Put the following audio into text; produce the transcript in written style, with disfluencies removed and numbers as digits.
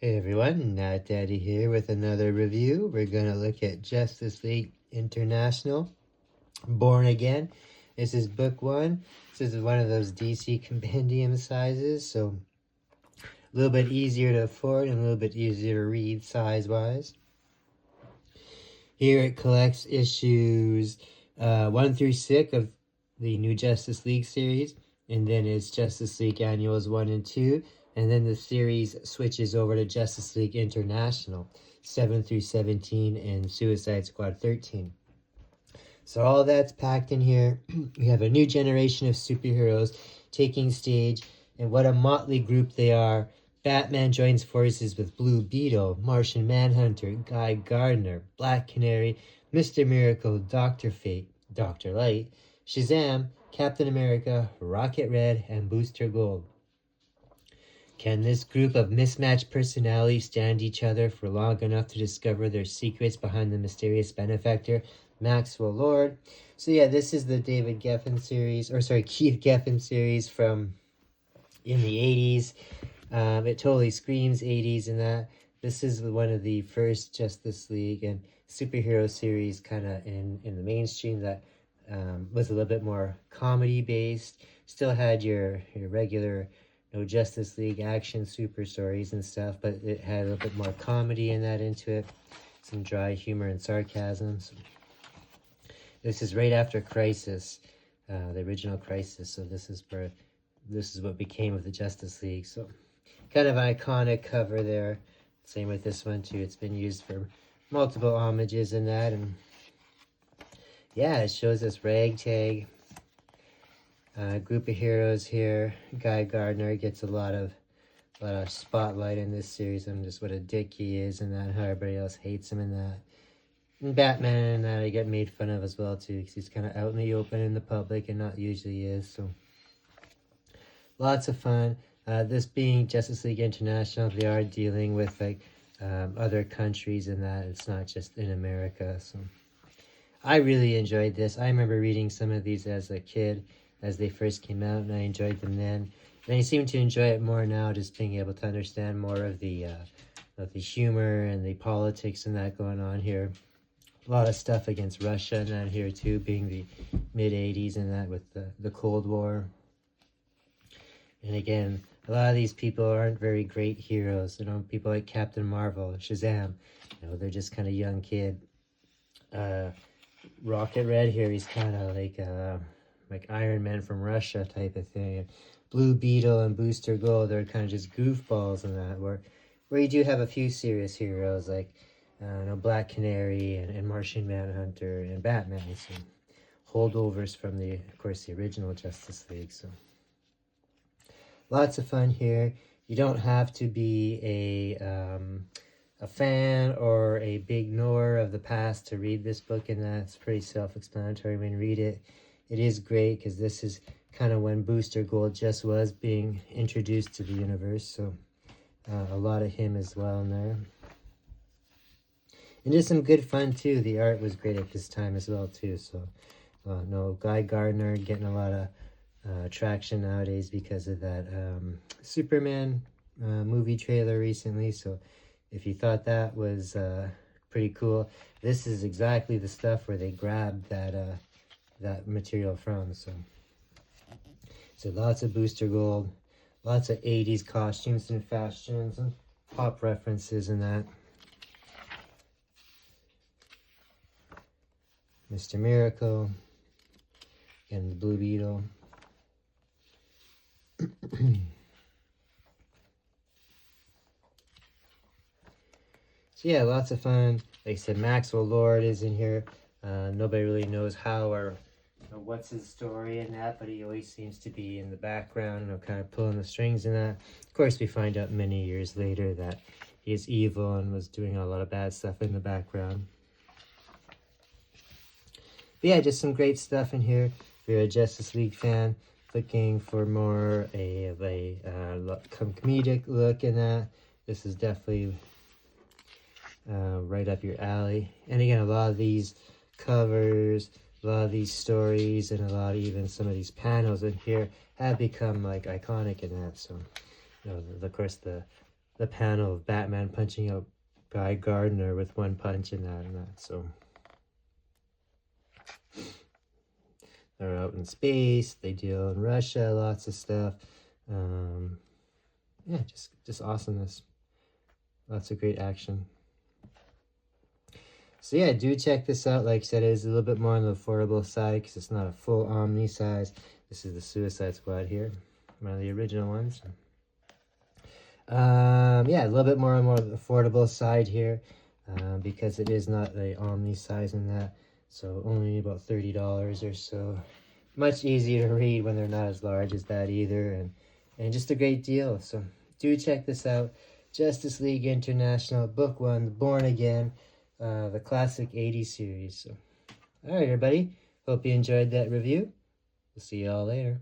Hey everyone, Nat Daddy here with another review. We're going to look at Justice League International, Born Again. This is book one. This is one of those DC compendium sizes, so a little bit easier to afford and a little bit easier to read size-wise. Here it collects issues 1 through 6 of the New Justice League series, and then it's Justice League Annuals 1 and 2. And then the series switches over to Justice League International, 7 through 17, and Suicide Squad 13. So all that's packed in here. We have a new generation of superheroes taking stage, and what a motley group they are. Batman joins forces with Blue Beetle, Martian Manhunter, Guy Gardner, Black Canary, Mr. Miracle, Dr. Fate, Dr. Light, Shazam, Captain America, Rocket Red, and Booster Gold. Can this group of mismatched personalities stand each other for long enough to discover their secrets behind the mysterious benefactor, Maxwell Lord? So yeah, this is the Keith Giffen series from in the 80s. It totally screams 80s in that. This is one of the first Justice League and superhero series kind of in the mainstream that was a little bit more comedy based. Still had your regular Justice League action super stories and stuff, but it had a little bit more comedy in that into it, some dry humor and sarcasm. So this is right after Crisis, the original Crisis, so this is what became of the Justice League. So kind of an iconic cover there. Same with this one too. It's been used for multiple homages in that, and yeah, it shows us ragtag group of heroes here. Guy Gardner gets a lot of spotlight in this series, and just what a dick he is, and that how everybody else hates him in that. And Batman and that I get made fun of as well too, because he's kind of out in the open in the public and not usually is. So lots of fun. This being Justice League International, they are dealing with like other countries and that. It's not just in America. So I really enjoyed this. I remember reading some of these as a kid, as they first came out, and I enjoyed them then. And I seem to enjoy it more now, just being able to understand more of the humor and the politics and that going on here. A lot of stuff against Russia and that here too, being the mid-80s and that with the Cold War. And again, a lot of these people aren't very great heroes. People like Captain Marvel, Shazam, they're just kind of young kid. Rocket Red here, he's kind of like Iron Man from Russia type of thing. And Blue Beetle and Booster Gold, they're kind of just goofballs in that, where you do have a few serious heroes like Black Canary and Martian Manhunter and Batman, some holdovers from of course the original Justice League. So lots of fun here. You don't have to be a fan or a big knower of the past to read this book, and that's pretty self-explanatory when you read it. It is great because this is kind of when Booster Gold just was being introduced to the universe, so a lot of him as well in there. And just some good fun too. The art was great at this time as well too, so Guy Gardner getting a lot of traction nowadays because of that Superman movie trailer recently. So if you thought that was pretty cool, this is exactly the stuff where they grabbed that material from. So lots of Booster Gold, lots of 80s costumes and fashions and pop references and that. Mr. Miracle and the Blue Beetle. So yeah, lots of fun. Like I said, Maxwell Lord is in here. Nobody really knows how or what's his story in that, but he always seems to be in the background, kind of pulling the strings in that. Of course, we find out many years later that he is evil and was doing a lot of bad stuff in the background. But yeah, just some great stuff in here. If you're a Justice League fan, looking for more of a comedic look in that, this is definitely right up your alley. And again, a lot of these covers, a lot of these stories, and a lot of even some of these panels in here have become like iconic in that. So, of course, the the panel of Batman punching out Guy Gardner with one punch and that. So they're out in space. They deal in Russia, lots of stuff. Yeah, just awesomeness. Lots of great action. So yeah, do check this out. Like I said, it is a little bit more on the affordable side because it's not a full Omni size. This is the Suicide Squad here, one of the original ones. Yeah, a little bit more on the affordable side here because it is not the Omni size in that. So only about $30 or so. Much easier to read when they're not as large as that either, and just a great deal. So do check this out. Justice League International, Book 1, Born Again, the classic 80s series. So, all right, everybody. Hope you enjoyed that review. We'll see you all later.